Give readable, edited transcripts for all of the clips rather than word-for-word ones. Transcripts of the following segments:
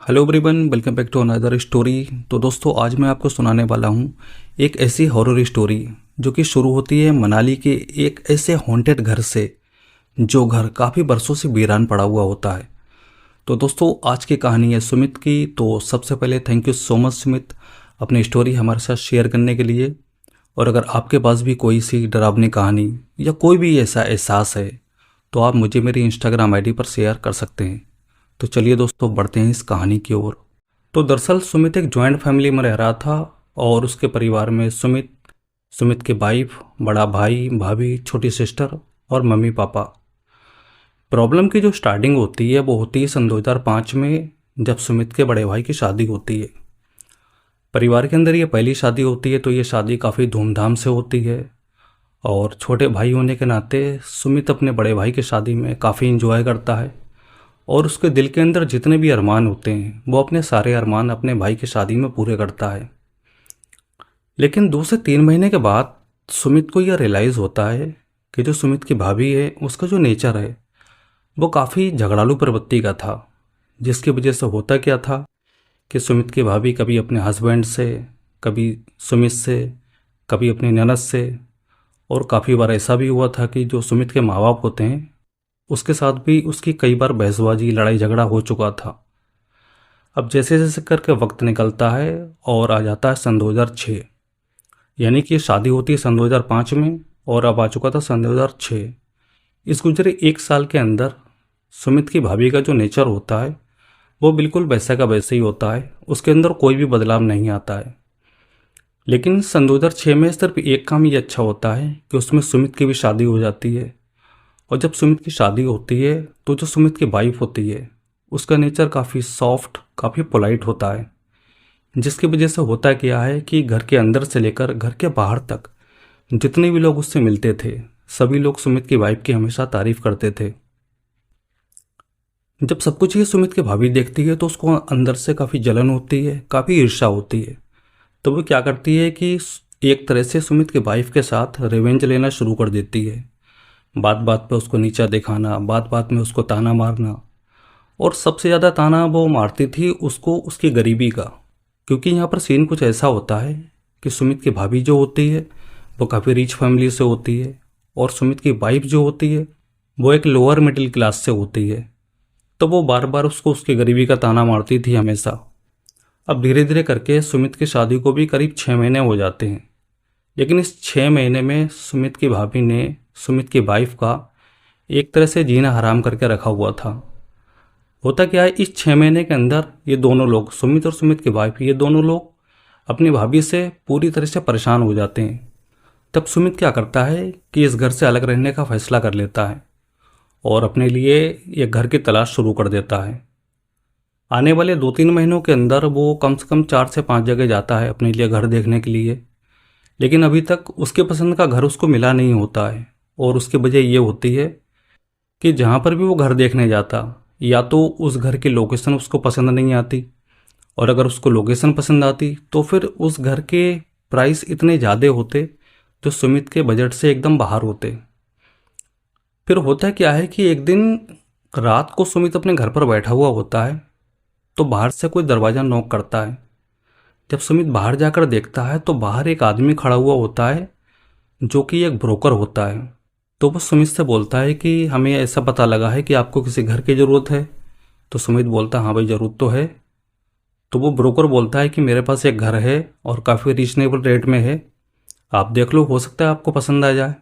Hello everyone, welcome back to another story. तो दोस्तों, आज मैं आपको सुनाने वाला हूँ एक ऐसी हॉरर स्टोरी जो कि शुरू होती है मनाली के एक ऐसे हॉन्टेड घर से, जो घर काफ़ी बरसों से वीरान पड़ा हुआ होता है। तो दोस्तों, आज की कहानी है सुमित की। तो सबसे पहले thank you so much Sumit, अपनी स्टोरी हमारे साथ शेयर करने के लिए। और अगर आपके पास भी कोई सी डरावनी कहानी या कोई भी ऐसा एहसास है तो आप मुझे मेरी इंस्टाग्राम आईडी पर शेयर कर सकते हैं। तो चलिए दोस्तों, बढ़ते हैं इस कहानी की ओर। तो दरअसल सुमित एक जॉइंट फैमिली में रह रहा था और उसके परिवार में सुमित, सुमित की वाइफ, बड़ा भाई, भाभी, छोटी सिस्टर और मम्मी पापा। प्रॉब्लम की जो स्टार्टिंग होती है वो होती है सन 2005 में, जब सुमित के बड़े भाई की शादी होती है। परिवार के अंदर ये पहली शादी होती है, तो ये शादी काफ़ी धूमधाम से होती है। और छोटे भाई होने के नाते सुमित अपने बड़े भाई की शादी में काफ़ी इंजॉय करता है और उसके दिल के अंदर जितने भी अरमान होते हैं वो अपने सारे अरमान अपने भाई की शादी में पूरे करता है। लेकिन 2 से 3 महीने के बाद सुमित को यह रियलाइज़ होता है कि जो सुमित की भाभी है उसका जो नेचर है वो काफ़ी झगड़ालू प्रवृत्ति का था। जिसकी वजह से होता क्या था कि सुमित की भाभी कभी अपने हस्बैंड से, कभी सुमित से, कभी अपनी ननद से, और काफ़ी बार ऐसा भी हुआ था कि जो सुमित के माँ बाप होते हैं उसके साथ भी उसकी कई बार बहसबाजी, लड़ाई झगड़ा हो चुका था। अब जैसे जैसे करके वक्त निकलता है और आ जाता है सन 2006, यानी कि शादी होती है सन 2005 में और अब आ चुका था सन 2006। इस गुजरे 1 साल के अंदर सुमित की भाभी का जो नेचर होता है वो बिल्कुल वैसा का वैसे ही होता है, उसके अंदर कोई भी बदलाव नहीं आता है। लेकिन सन 2006 में सिर्फ एक काम ये अच्छा होता है कि उसमें सुमित की भी शादी हो जाती है। और जब सुमित की शादी होती है तो जो सुमित की वाइफ होती है उसका नेचर काफ़ी सॉफ्ट, काफ़ी पोलाइट होता है। जिसकी वजह से होता क्या है कि घर के अंदर से लेकर घर के बाहर तक जितने भी लोग उससे मिलते थे सभी लोग सुमित की वाइफ की हमेशा तारीफ करते थे। जब सब कुछ ये सुमित की भाभी देखती है तो उसको अंदर से काफ़ी जलन होती है, काफ़ी ईर्ष्या होती है। तो वो क्या करती है कि एक तरह से सुमित की वाइफ के साथ रिवेंज लेना शुरू कर देती है। बात बात पे उसको नीचा दिखाना, बात बात में उसको ताना मारना। और सबसे ज़्यादा ताना वो मारती थी उसको उसकी गरीबी का, क्योंकि यहाँ पर सीन कुछ ऐसा होता है कि सुमित की भाभी जो होती है वो काफ़ी रिच फैमिली से होती है और सुमित की वाइफ जो होती है वो एक लोअर मिडिल क्लास से होती है। तो वो बार बार उसको उसकी गरीबी का ताना मारती थी हमेशा। अब धीरे धीरे करके सुमित की शादी को भी करीब 6 महीने हो जाते हैं, लेकिन इस 6 महीने में सुमित की भाभी ने सुमित की वाइफ का एक तरह से जीना हराम करके रखा हुआ था। होता क्या है, इस 6 महीने के अंदर ये दोनों लोग, सुमित और सुमित की वाइफ, ये दोनों लोग अपनी भाभी से पूरी तरह से परेशान हो जाते हैं। तब सुमित क्या करता है कि इस घर से अलग रहने का फैसला कर लेता है और अपने लिए ये घर की तलाश शुरू कर देता है। आने वाले 2-3 महीनों के अंदर वो कम से कम 4 से 5 जगह जाता है अपने लिए घर देखने के लिए, लेकिन अभी तक उसके पसंद का घर उसको मिला नहीं होता है। और उसकी वजह ये होती है कि जहाँ पर भी वो घर देखने जाता, या तो उस घर की लोकेशन उसको पसंद नहीं आती, और अगर उसको लोकेशन पसंद आती तो फिर उस घर के प्राइस इतने ज़्यादा होते जो सुमित के बजट से एकदम बाहर होते। फिर होता क्या है कि एक दिन रात को सुमित अपने घर पर बैठा हुआ होता है तो बाहर से कोई दरवाज़ा नॉक करता है। जब सुमित बाहर जाकर देखता है तो बाहर एक आदमी खड़ा हुआ होता है जो कि एक ब्रोकर होता है। तो वो सुमित से बोलता है कि हमें ऐसा पता लगा है कि आपको किसी घर की ज़रूरत है। तो सुमित बोलता है हाँ भाई, ज़रूरत तो है। तो वो ब्रोकर बोलता है कि मेरे पास एक घर है और काफ़ी रीजनेबल रेट में है, आप देख लो, हो सकता है आपको पसंद आ जाए।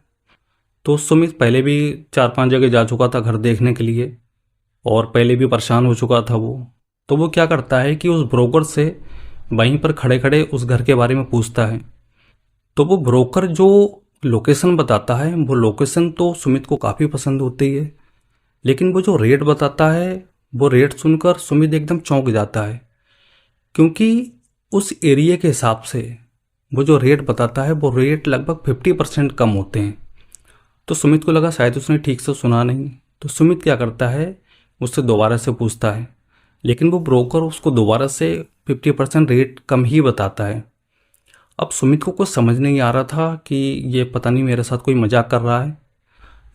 तो सुमित पहले भी 4-5 जगह जा चुका था घर देखने के लिए और पहले भी परेशान हो चुका था वो। तो वो क्या करता है कि उस ब्रोकर से वहीं पर खड़े खड़े उस घर के बारे में पूछता है। तो वो ब्रोकर जो लोकेशन बताता है वो लोकेशन तो सुमित को काफ़ी पसंद होती है, लेकिन वो जो रेट बताता है वो रेट सुनकर सुमित एकदम चौंक जाता है, क्योंकि उस एरिया के हिसाब से वो जो रेट बताता है वो रेट लगभग 50% कम होते हैं। तो सुमित को लगा शायद उसने ठीक से सुना नहीं। तो सुमित क्या करता है, उससे दोबारा से पूछता है, लेकिन वो ब्रोकर उसको दोबारा से 50% रेट कम ही बताता है। अब सुमित को कुछ समझ नहीं आ रहा था कि ये पता नहीं मेरे साथ कोई मजाक कर रहा है।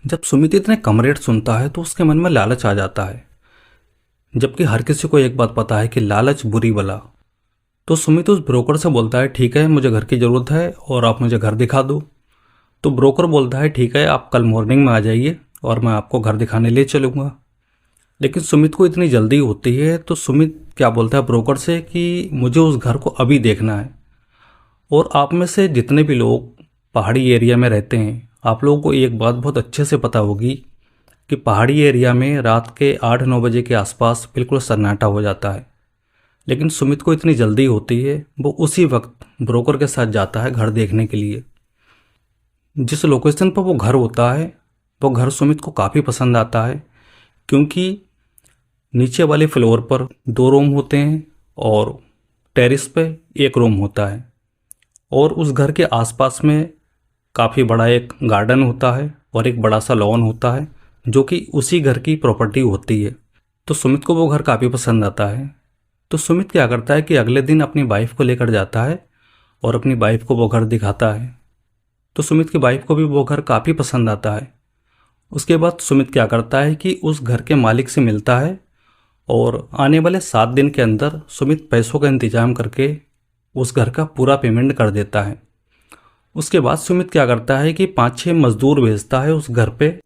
जब सुमित इतने कम रेट सुनता है तो उसके मन में लालच आ जाता है। जबकि हर किसी को एक बात पता है कि लालच बुरी बला। तो सुमित उस ब्रोकर से बोलता है, ठीक है मुझे घर की ज़रूरत है और आप मुझे घर दिखा दो। तो ब्रोकर बोलता है, ठीक है आप कल मॉर्निंग में आ जाइए और मैं आपको घर दिखाने ले चलूँगा। लेकिन सुमित को इतनी जल्दी होती है तो सुमित क्या बोलता है ब्रोकर से कि मुझे उस घर को अभी देखना है। और आप में से जितने भी लोग पहाड़ी एरिया में रहते हैं, आप लोगों को एक बात बहुत अच्छे से पता होगी कि पहाड़ी एरिया में रात के 8-9 बजे के आसपास बिल्कुल सन्नाटा हो जाता है। लेकिन सुमित को इतनी जल्दी होती है, वो उसी वक्त ब्रोकर के साथ जाता है घर देखने के लिए। जिस लोकेशन पर वो घर होता है, वो घर सुमित को काफ़ी पसंद आता है, क्योंकि नीचे वाले फ्लोर पर 2 रूम होते हैं और टेरेस पे 1 रूम होता है। और उस घर के आसपास में काफ़ी बड़ा एक गार्डन होता है और एक बड़ा सा लॉन होता है, जो कि उसी घर की प्रॉपर्टी होती है। तो सुमित को वो घर काफ़ी पसंद आता है। तो सुमित क्या करता है कि अगले दिन अपनी वाइफ को लेकर जाता है और अपनी वाइफ को वो घर दिखाता है। तो सुमित की वाइफ को भी वो घर काफ़ी पसंद आता है। उसके बाद सुमित क्या करता है कि उस घर के मालिक से मिलता है और आने वाले 7 दिन के अंदर सुमित पैसों का इंतजाम करके उस घर का पूरा पेमेंट कर देता है। उसके बाद सुमित क्या करता है कि 5-6 मजदूर भेजता है उस घर पे,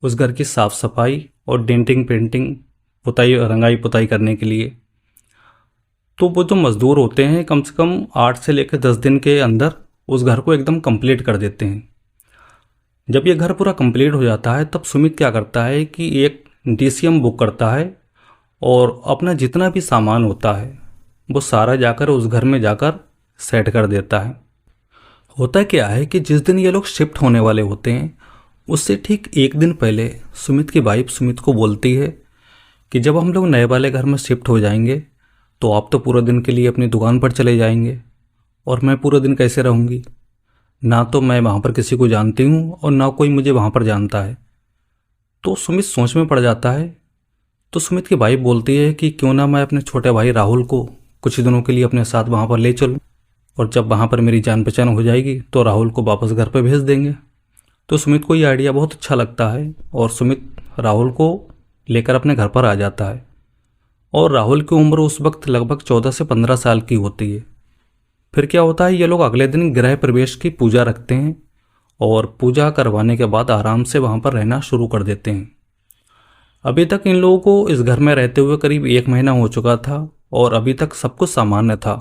उस घर की साफ़ सफाई और डेंटिंग पेंटिंग पुताई रंगाई पुताई करने के लिए। तो वो जो मज़दूर होते हैं कम से कम 8 से लेकर 10 दिन के अंदर उस घर को एकदम कंप्लीट कर देते हैं। जब ये घर पूरा कंप्लीट हो जाता है तब सुमित क्या करता है कि एक डीसीएम बुक करता है और अपना जितना भी सामान होता है वो सारा जाकर उस घर में जाकर सेट कर देता है। होता क्या है कि जिस दिन ये लोग शिफ्ट होने वाले होते हैं उससे ठीक 1 दिन पहले सुमित की वाइफ सुमित को बोलती है कि जब हम लोग नए वाले घर में शिफ्ट हो जाएंगे तो आप तो पूरे दिन के लिए अपनी दुकान पर चले जाएंगे और मैं पूरे दिन कैसे रहूँगी। ना तो मैं वहाँ पर किसी को जानती हूँ और ना कोई मुझे वहाँ पर जानता है। तो सुमित सोच में पड़ जाता है। तो सुमित की वाइफ बोलती है कि क्यों ना मैं अपने छोटे भाई राहुल को कुछ दिनों के लिए अपने साथ वहाँ पर ले चलूँ और जब वहाँ पर मेरी जान पहचान हो जाएगी तो राहुल को वापस घर पर भेज देंगे। तो सुमित को ये आइडिया बहुत अच्छा लगता है और सुमित राहुल को लेकर अपने घर पर आ जाता है। और राहुल की उम्र उस वक्त लगभग 14 से 15 साल की होती है। फिर क्या होता है, ये लोग अगले दिन गृह प्रवेश की पूजा रखते हैं और पूजा करवाने के बाद आराम से वहाँ पर रहना शुरू कर देते हैं। अभी तक इन लोगों को इस घर में रहते हुए करीब 1 महीना हो चुका था और अभी तक सब कुछ सामान्य था।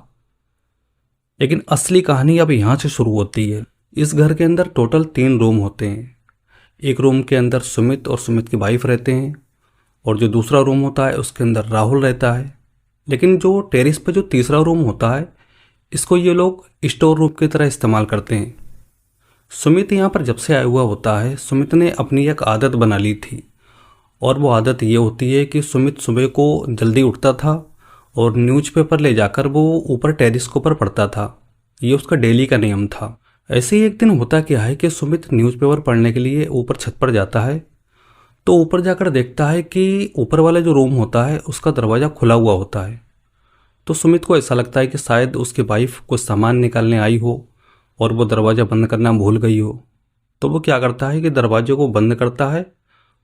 लेकिन असली कहानी अब यहाँ से शुरू होती है। इस घर के अंदर टोटल 3 रूम होते हैं। एक रूम के अंदर सुमित और सुमित की वाइफ रहते हैं और जो दूसरा रूम होता है उसके अंदर राहुल रहता है। लेकिन जो टेरेस पर जो तीसरा रूम होता है इसको ये लोग स्टोर रूम की तरह इस्तेमाल करते हैं। सुमित यहाँ पर जब से आया हुआ होता है, सुमित ने अपनी एक आदत बना ली थी और वो आदत ये होती है कि सुमित सुबह को जल्दी उठता था और न्यूज़पेपर ले जाकर वो ऊपर टेरेस के ऊपर पढ़ता था। ये उसका डेली का नियम था। ऐसे ही एक दिन होता क्या है कि सुमित न्यूज़पेपर पढ़ने के लिए ऊपर छत पर जाता है। तो ऊपर जाकर देखता है कि ऊपर वाला जो रूम होता है उसका दरवाज़ा खुला हुआ होता है। तो सुमित को ऐसा लगता है कि शायद उसकी वाइफ कुछ सामान निकालने आई हो और वो दरवाज़ा बंद करना भूल गई हो। तो वो क्या करता है कि दरवाजे को बंद करता है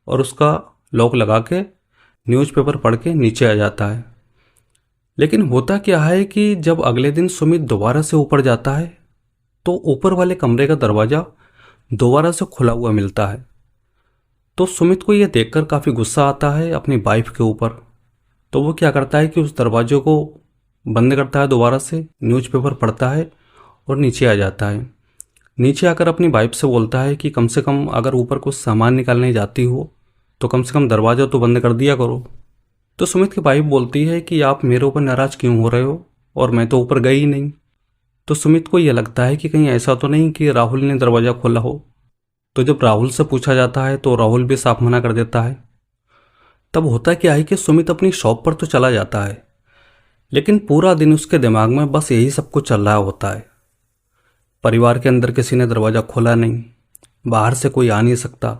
और उसका लॉक लगा के न्यूज़पेपर पढ़ के नीचे आ जाता है। लेकिन होता क्या है कि जब अगले दिन सुमित दोबारा से ऊपर जाता है तो ऊपर वाले कमरे का दरवाज़ा दोबारा से खुला हुआ मिलता है। तो सुमित को यह देखकर काफ़ी गुस्सा आता है अपनी वाइफ के ऊपर। तो वो क्या करता है कि उस दरवाजे को बंद करता है, दोबारा से न्यूज़पेपर पढ़ता है और नीचे आ जाता है। नीचे आकर अपनी वाइफ से बोलता है कि कम से कम अगर ऊपर कुछ सामान निकालने जाती हो तो कम से कम दरवाज़ा तो बंद कर दिया करो। तो सुमित की वाइफ बोलती है कि आप मेरे ऊपर नाराज़ क्यों हो रहे हो और मैं तो ऊपर गई ही नहीं। तो सुमित को यह लगता है कि कहीं ऐसा तो नहीं कि राहुल ने दरवाज़ा खोला हो। तो जब राहुल से पूछा जाता है तो राहुल भी साफ मना कर देता है। तब होता क्या है कि सुमित अपनी शॉप पर तो चला जाता है, लेकिन पूरा दिन उसके दिमाग में बस यही सब कुछ चल रहा होता है। परिवार के अंदर किसी ने दरवाज़ा खोला नहीं, बाहर से कोई आ नहीं सकता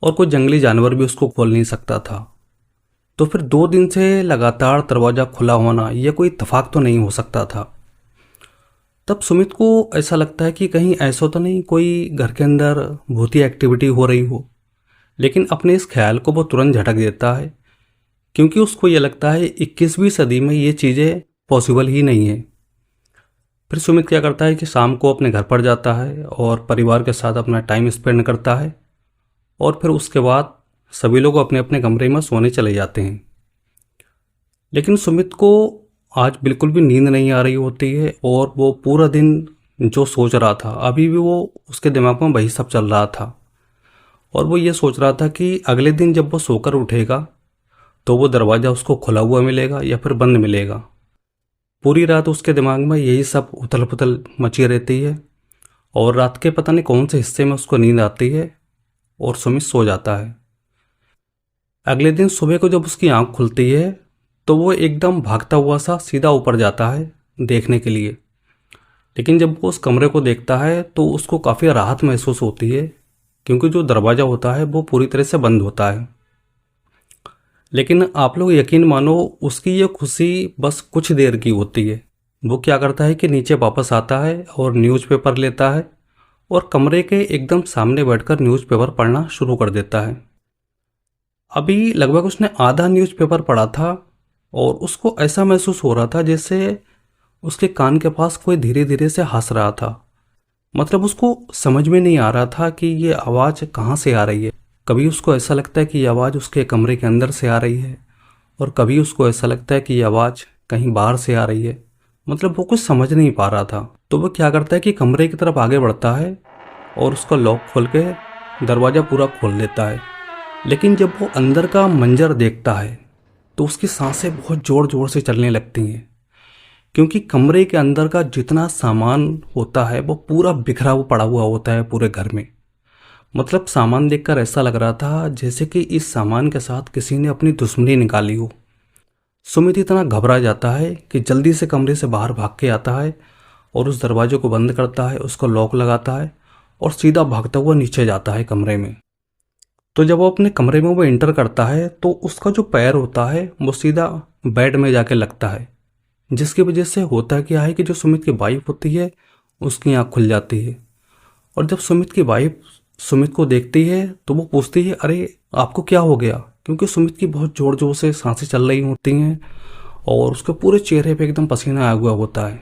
और कोई जंगली जानवर भी उसको खोल नहीं सकता था। तो फिर 2 दिन से लगातार दरवाज़ा खुला होना यह कोई इत्तेफाक तो नहीं हो सकता था। तब सुमित को ऐसा लगता है कि कहीं ऐसा तो नहीं कोई घर के अंदर भूतिया एक्टिविटी हो रही हो। लेकिन अपने इस ख्याल को वो तुरंत झटक देता है क्योंकि उसको ये लगता है 21वीं सदी में ये चीज़ें पॉसिबल ही नहीं है। फिर सुमित क्या करता है कि शाम को अपने घर पर जाता है और परिवार के साथ अपना टाइम स्पेंड करता है, और फिर उसके बाद सभी लोग अपने अपने कमरे में सोने चले जाते हैं। लेकिन सुमित को आज बिल्कुल भी नींद नहीं आ रही होती है, और वो पूरा दिन जो सोच रहा था अभी भी वो उसके दिमाग में वही सब चल रहा था। और वो ये सोच रहा था कि अगले दिन जब वो सोकर उठेगा तो वो दरवाज़ा उसको खुला हुआ मिलेगा या फिर बंद मिलेगा। पूरी रात उसके दिमाग में यही सब उथल पुथल मची रहती है, और रात के पता नहीं कौन से हिस्से में उसको नींद आती है और सुमित सो जाता है। अगले दिन सुबह को जब उसकी आंख खुलती है तो वो एकदम भागता हुआ सा सीधा ऊपर जाता है देखने के लिए। लेकिन जब वो उस कमरे को देखता है तो उसको काफ़ी राहत महसूस होती है, क्योंकि जो दरवाज़ा होता है वो पूरी तरह से बंद होता है। लेकिन आप लोग यकीन मानो, उसकी ये खुशी बस कुछ देर की होती है। वो क्या करता है कि नीचे वापस आता है और न्यूज़पेपर लेता है और कमरे के एकदम सामने बैठकर न्यूज़पेपर पढ़ना शुरू कर देता है। अभी लगभग उसने आधा न्यूज़पेपर पढ़ा था और उसको ऐसा महसूस हो रहा था जैसे उसके कान के पास कोई धीरे धीरे से हंस रहा था। मतलब उसको समझ में नहीं आ रहा था कि ये आवाज़ कहाँ से आ रही है। कभी उसको ऐसा लगता है कि ये आवाज़ उसके कमरे के अंदर से आ रही है, और कभी उसको ऐसा लगता है कि ये आवाज़ कहीं बाहर से आ रही है। मतलब वो कुछ समझ नहीं पा रहा था। तो वो क्या करता है कि कमरे की तरफ आगे बढ़ता है और उसका लॉक खोल के दरवाज़ा पूरा खोल देता है। लेकिन जब वो अंदर का मंजर देखता है तो उसकी सांसें बहुत ज़ोर ज़ोर से चलने लगती हैं, क्योंकि कमरे के अंदर का जितना सामान होता है वो पूरा बिखरा हुआ पड़ा हुआ होता है पूरे घर में। मतलब सामान देखकर ऐसा लग रहा था जैसे कि इस सामान के साथ किसी ने अपनी दुश्मनी निकाली हो। सुमित इतना घबरा जाता है कि जल्दी से कमरे से बाहर भाग के आता है और उस दरवाजे को बंद करता है, उसको लॉक लगाता है और सीधा भागता हुआ नीचे जाता है कमरे में। तो जब वो अपने कमरे में वो एंटर करता है तो उसका जो पैर होता है वो सीधा बेड में जाके लगता है, जिसकी वजह से होता क्या है कि जो सुमित की वाइफ होती है उसकी आँख खुल जाती है। और जब सुमित की वाइफ सुमित को देखती है तो वो पूछती है, अरे आपको क्या हो गया? क्योंकि सुमित की बहुत ज़ोर ज़ोर से सांसें चल रही होती हैं और उसके पूरे चेहरे पे एकदम पसीना आया हुआ होता है।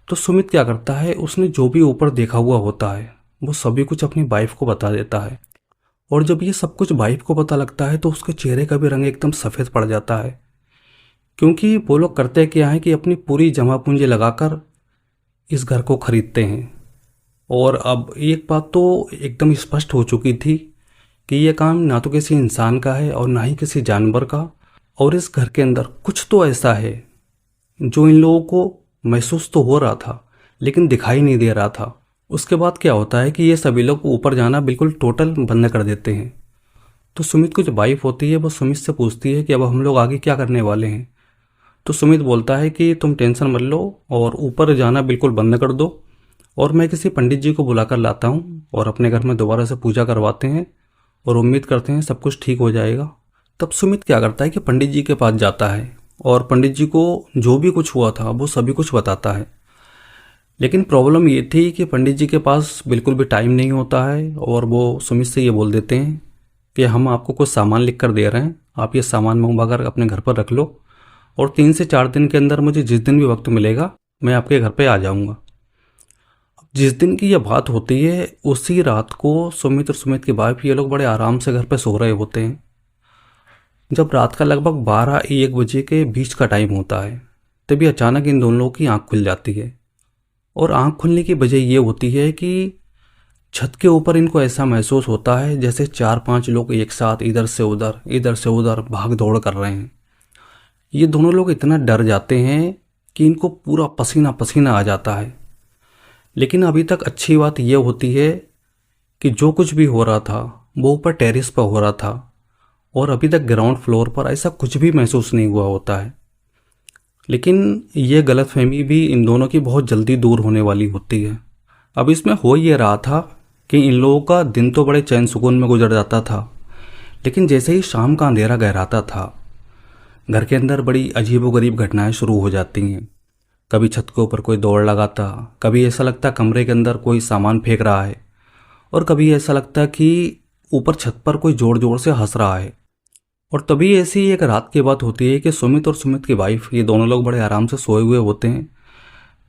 तो सुमित क्या करता है, उसने जो भी ऊपर देखा हुआ होता है वो सभी कुछ अपनी वाइफ को बता देता है। और जब ये सब कुछ वाइफ को पता लगता है तो उसके चेहरे का भी रंग एकदम सफ़ेद पड़ जाता है, क्योंकि वो लोग करते क्या है कि अपनी पूरी जमा पूंजी लगाकर इस घर को खरीदते हैं। और अब एक बात तो एकदम स्पष्ट हो चुकी थी कि ये काम ना तो किसी इंसान का है और ना ही किसी जानवर का, और इस घर के अंदर कुछ तो ऐसा है जो इन लोगों को महसूस तो हो रहा था लेकिन दिखाई नहीं दे रहा था। उसके बाद क्या होता है कि ये सभी लोग ऊपर जाना बिल्कुल टोटल बंद कर देते हैं। तो सुमित की जो वाइफ होती है वो सुमित से पूछती है कि अब हम लोग आगे क्या करने वाले हैं। तो सुमित बोलता है कि तुम टेंशन मत लो और ऊपर जाना बिल्कुल बंद कर दो, और मैं किसी पंडित जी को बुलाकर लाता हूँ और अपने घर में दोबारा से पूजा करवाते हैं और उम्मीद करते हैं सब कुछ ठीक हो जाएगा। तब सुमित क्या करता है कि पंडित जी के पास जाता है और पंडित जी को जो भी कुछ हुआ था वो सभी कुछ बताता है। लेकिन प्रॉब्लम ये थी कि पंडित जी के पास बिल्कुल भी टाइम नहीं होता है, और वो सुमित से ये बोल देते हैं कि हम आपको कुछ सामान लिख कर दे रहे हैं, आप ये सामान मंगवा कर अपने घर पर रख लो, और 3 से 4 दिन के अंदर मुझे जिस दिन भी वक्त मिलेगा मैं आपके घर पे आ जाऊंगा। जिस दिन की यह बात होती है उसी रात को सुमित और सुमित की वाइफ ये लोग बड़े आराम से घर पे सो रहे होते हैं। जब रात का लगभग 12-1 बजे के बीच का टाइम होता है तभी अचानक इन दोनों लोगों की आंख खुल जाती है। और आंख खुलने की वजह ये होती है कि छत के ऊपर इनको ऐसा महसूस होता है जैसे 4-5 लोग एक साथ इधर से उधर भाग दौड़ कर रहे हैं। ये दोनों लोग इतना डर जाते हैं कि इनको पूरा पसीना पसीना आ जाता है। लेकिन अभी तक अच्छी बात यह होती है कि जो कुछ भी हो रहा था वो ऊपर टेरेस पर हो रहा था, और अभी तक ग्राउंड फ्लोर पर ऐसा कुछ भी महसूस नहीं हुआ होता है। लेकिन ये गलतफहमी भी इन दोनों की बहुत जल्दी दूर होने वाली होती है। अब इसमें हो ये रहा था कि इन लोगों का दिन तो बड़े चैन सुकून में गुजर जाता था, लेकिन जैसे ही शाम का अंधेरा गहराता था घर के अंदर बड़ी अजीबोगरीब घटनाएं शुरू हो जाती हैं। कभी छत के ऊपर कोई दौड़ लगाता, कभी ऐसा लगता कमरे के अंदर कोई सामान फेंक रहा है, और कभी ऐसा लगता कि ऊपर छत पर कोई जोर जोर से हंस रहा है। और तभी ऐसी एक रात की बात होती है कि सुमित और सुमित की वाइफ ये दोनों लोग बड़े आराम से सोए हुए होते हैं।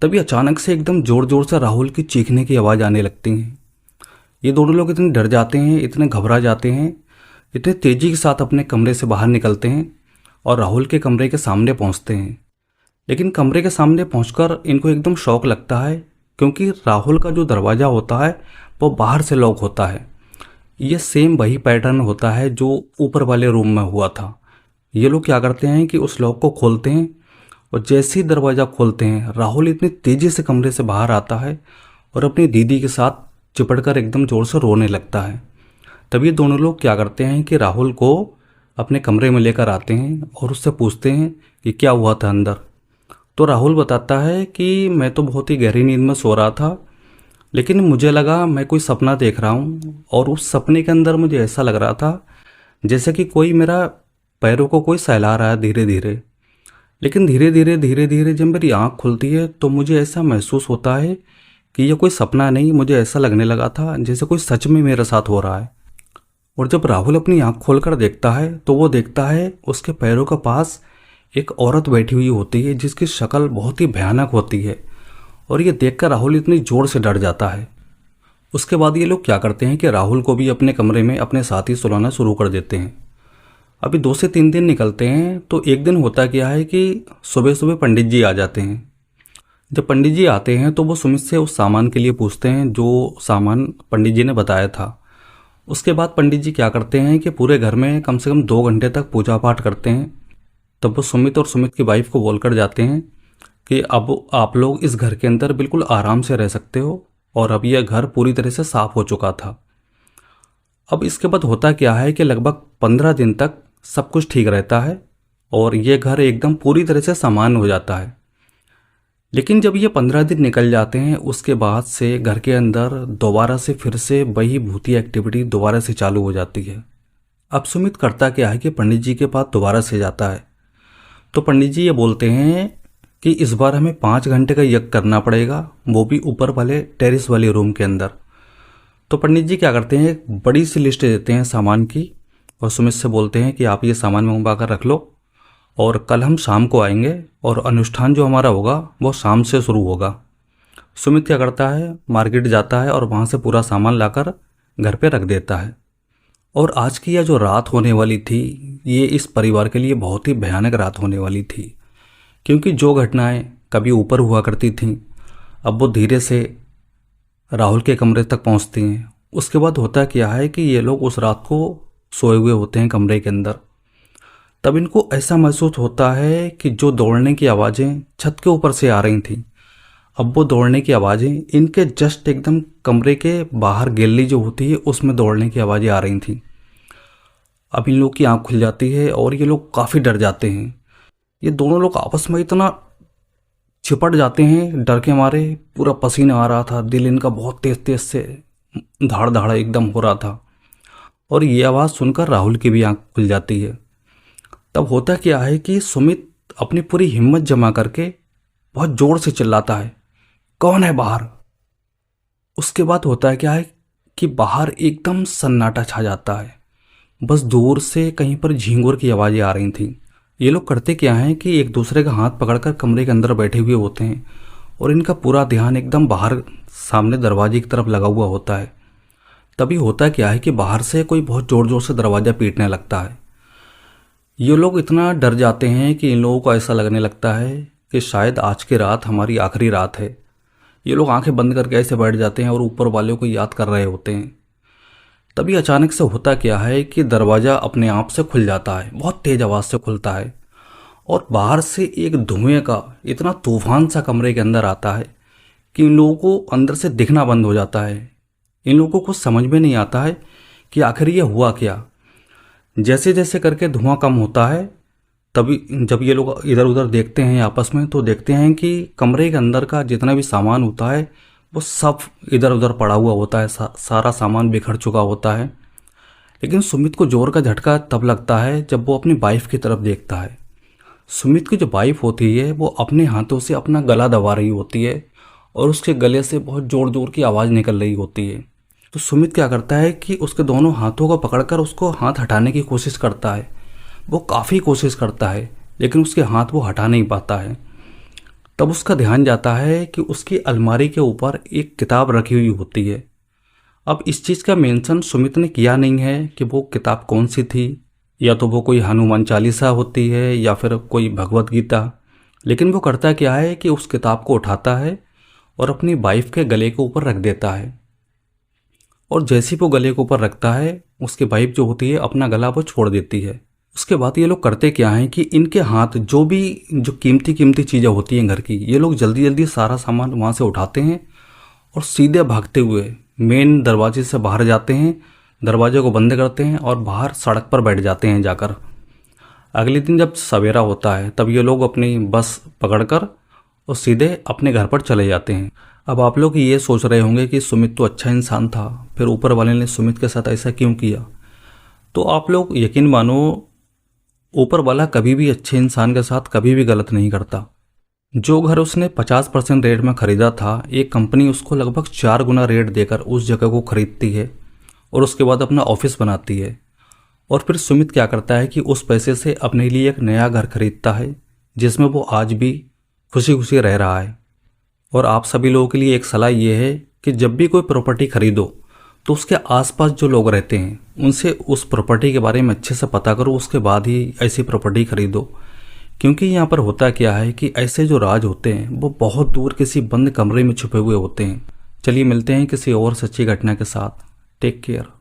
तभी अचानक से एकदम ज़ोर ज़ोर से राहुल की चीखने की आवाज़ आने लगती है। ये दोनों लोग इतने डर जाते हैं, इतने घबरा जाते हैं, इतने तेज़ी के साथ अपने कमरे से बाहर निकलते हैं और राहुल के कमरे के सामने पहुंचते हैं। लेकिन कमरे के सामने पहुंचकर इनको एकदम शौक लगता है, क्योंकि राहुल का जो दरवाज़ा होता है वो बाहर से लॉक होता है। ये सेम वही पैटर्न होता है जो ऊपर वाले रूम में हुआ था। ये लोग क्या करते हैं कि उस लॉक को खोलते हैं और जैसे ही दरवाज़ा खोलते हैं राहुल इतनी तेज़ी से कमरे से बाहर आता है और अपनी दीदी के साथ चिपटकर एकदम ज़ोर से रोने लगता है। तभी दोनों लोग क्या करते हैं कि राहुल को अपने कमरे में लेकर आते हैं और उससे पूछते हैं कि क्या हुआ था अंदर। तो राहुल बताता है कि मैं तो बहुत ही गहरी नींद में सो रहा था, लेकिन मुझे लगा मैं कोई सपना देख रहा हूँ और उस सपने के अंदर मुझे ऐसा लग रहा था जैसे कि कोई मेरा पैरों को कोई सहला रहा है धीरे धीरे। लेकिन धीरे धीरे जब मेरी आँख खुलती है तो मुझे ऐसा महसूस होता है कि यह कोई सपना नहीं, मुझे ऐसा लगने लगा था जैसे कोई सच में मेरे साथ हो रहा है। और जब राहुल अपनी आँख खोलकर देखता है तो वो देखता है उसके पैरों के पास एक औरत बैठी हुई होती है जिसकी शक्ल बहुत ही भयानक होती है। और ये देखकर राहुल इतनी ज़ोर से डर जाता है। उसके बाद ये लोग क्या करते हैं कि राहुल को भी अपने कमरे में अपने साथ ही सुलाना शुरू कर देते हैं। अभी 2 से 3 दिन निकलते हैं तो एक दिन होता क्या है कि सुबह सुबह पंडित जी आ जाते हैं। जब पंडित जी आते हैं तो वो सुमित से उस सामान के लिए पूछते हैं जो सामान पंडित जी ने बताया था। उसके बाद पंडित जी क्या करते हैं कि पूरे घर में कम से कम 2 घंटे तक पूजा पाठ करते हैं। तब वो सुमित और सुमित की वाइफ को बोलकर जाते हैं कि अब आप लोग इस घर के अंदर बिल्कुल आराम से रह सकते हो और अब यह घर पूरी तरह से साफ हो चुका था। अब इसके बाद होता क्या है कि लगभग 15 दिन तक सब कुछ ठीक रहता है और ये घर एकदम पूरी तरह से सामान्य हो जाता है। लेकिन जब ये 15 दिन निकल जाते हैं उसके बाद से घर के अंदर दोबारा से फिर से वही भूतिया एक्टिविटी दोबारा से चालू हो जाती है। अब सुमित करता क्या है कि पंडित जी के पास दोबारा से जाता है। तो पंडित जी ये बोलते हैं कि इस बार हमें 5 घंटे का यज्ञ करना पड़ेगा, वो भी ऊपर वाले टेरिस वाले रूम के अंदर। तो पंडित जी क्या करते हैं, एक बड़ी सी लिस्ट देते हैं सामान की और सुमित से बोलते हैं कि आप ये सामान मंगवा कर रख लो और कल हम शाम को आएंगे और अनुष्ठान जो हमारा होगा वो शाम से शुरू होगा। सुमित क्या करता है, मार्केट जाता है और वहाँ से पूरा सामान लाकर घर पे रख देता है। और आज की यह जो रात होने वाली थी ये इस परिवार के लिए बहुत ही भयानक रात होने वाली थी, क्योंकि जो घटनाएं कभी ऊपर हुआ करती थीं अब वो धीरे से राहुल के कमरे तक पहुंचती हैं। उसके बाद होता क्या है कि ये लोग उस रात को सोए हुए होते हैं कमरे के अंदर। तब इनको ऐसा महसूस होता है कि जो दौड़ने की आवाज़ें छत के ऊपर से आ रही थीं अब वो दौड़ने की आवाज़ें इनके जस्ट एकदम कमरे के बाहर गैलरी जो होती है उसमें दौड़ने की आवाज़ें आ रही थीं। अब इन लोग की आँख खुल जाती है और ये लोग काफ़ी डर जाते हैं। ये दोनों लोग आपस में इतना चिपट जाते हैं डर के मारे, पूरा पसीना आ रहा था, दिल इनका बहुत तेज तेज से धाड़ धाड़ एकदम हो रहा था। और ये आवाज़ सुनकर राहुल की भी आँख खुल जाती है। तब होता क्या है कि सुमित अपनी पूरी हिम्मत जमा करके बहुत ज़ोर से चिल्लाता है, कौन है बाहर। उसके बाद होता है क्या है कि बाहर एकदम सन्नाटा छा जाता है, बस दूर से कहीं पर झींगुर की आवाज़ें आ रही थीं। ये लोग करते क्या हैं कि एक दूसरे का हाथ पकड़कर कमरे के अंदर बैठे हुए होते हैं और इनका पूरा ध्यान एकदम बाहर सामने दरवाजे की तरफ लगा हुआ होता है। तभी होता क्या है कि बाहर से कोई बहुत ज़ोर ज़ोर से दरवाज़ा पीटने लगता है। ये लोग इतना डर जाते हैं कि इन लोगों को ऐसा लगने लगता है कि शायद आज की रात हमारी आखिरी रात है। ये लोग आंखें बंद करके ऐसे बैठ जाते हैं और ऊपर वाले को याद कर रहे होते हैं। तभी अचानक से होता क्या है कि दरवाज़ा अपने आप से खुल जाता है, बहुत तेज़ आवाज़ से खुलता है और बाहर से एक धुएं का इतना तूफान सा कमरे के अंदर आता है कि इन लोगों को अंदर से दिखना बंद हो जाता है। इन लोगों को कुछ समझ में नहीं आता है कि आखिर ये हुआ क्या। जैसे जैसे करके धुआं कम होता है तभी जब ये लोग इधर उधर देखते हैं आपस में तो देखते हैं कि कमरे के अंदर का जितना भी सामान होता है वो सब इधर उधर पड़ा हुआ होता है, सारा सामान बिखर चुका होता है। लेकिन सुमित को जोर का झटका तब लगता है जब वो अपनी वाइफ की तरफ देखता है। सुमित की जो वाइफ होती है वो अपने हाथों से अपना गला दबा रही होती है और उसके गले से बहुत ज़ोर ज़ोर की आवाज़ निकल रही होती है। तो सुमित क्या करता है कि उसके दोनों हाथों को पकड़कर उसको हाथ हटाने की कोशिश करता है, वो काफ़ी कोशिश करता है लेकिन उसके हाथ वो हटा नहीं पाता है। तब उसका ध्यान जाता है कि उसकी अलमारी के ऊपर एक किताब रखी हुई होती है। अब इस चीज़ का मेंशन सुमित ने किया नहीं है कि वो किताब कौन सी थी, या तो वो कोई हनुमान चालीसा होती है या फिर कोई भगवत गीता। लेकिन वो करता क्या है कि उस किताब को उठाता है और अपनी वाइफ के गले के ऊपर रख देता है। और जैसे ही वो गले के ऊपर रखता है उसकी वाइफ जो होती है अपना गला वो छोड़ देती है। उसके बाद ये लोग करते क्या हैं कि इनके हाथ जो कीमती कीमती चीज़ें होती हैं घर की, ये लोग जल्दी जल्दी सारा सामान वहाँ से उठाते हैं और सीधे भागते हुए मेन दरवाजे से बाहर जाते हैं, दरवाजे को बंद करते हैं और बाहर सड़क पर बैठ जाते हैं जाकर। अगले दिन जब सवेरा होता है तब ये लोग अपनी बस पकड़कर और सीधे अपने घर पर चले जाते हैं। अब आप लोग ये सोच रहे होंगे कि सुमित तो अच्छा इंसान था, फिर ऊपर वाले ने सुमित के साथ ऐसा क्यों किया। तो आप लोग यकीन मानो, ऊपर वाला कभी भी अच्छे इंसान के साथ कभी भी गलत नहीं करता। जो घर उसने 50% रेट में खरीदा था, एक कंपनी उसको लगभग 4 गुना रेट देकर उस जगह को खरीदती है और उसके बाद अपना ऑफिस बनाती है। और फिर सुमित क्या करता है कि उस पैसे से अपने लिए एक नया घर खरीदता है जिसमें वो आज भी खुशी खुशी रह रहा है। और आप सभी लोगों के लिए एक सलाह ये है कि जब भी कोई प्रॉपर्टी खरीदो तो उसके आसपास जो लोग रहते हैं उनसे उस प्रॉपर्टी के बारे में अच्छे से पता करो, उसके बाद ही ऐसी प्रॉपर्टी खरीदो। क्योंकि यहाँ पर होता क्या है कि ऐसे जो राज होते हैं वो बहुत दूर किसी बंद कमरे में छुपे हुए होते हैं। चलिए मिलते हैं किसी और सच्ची घटना के साथ। Take care.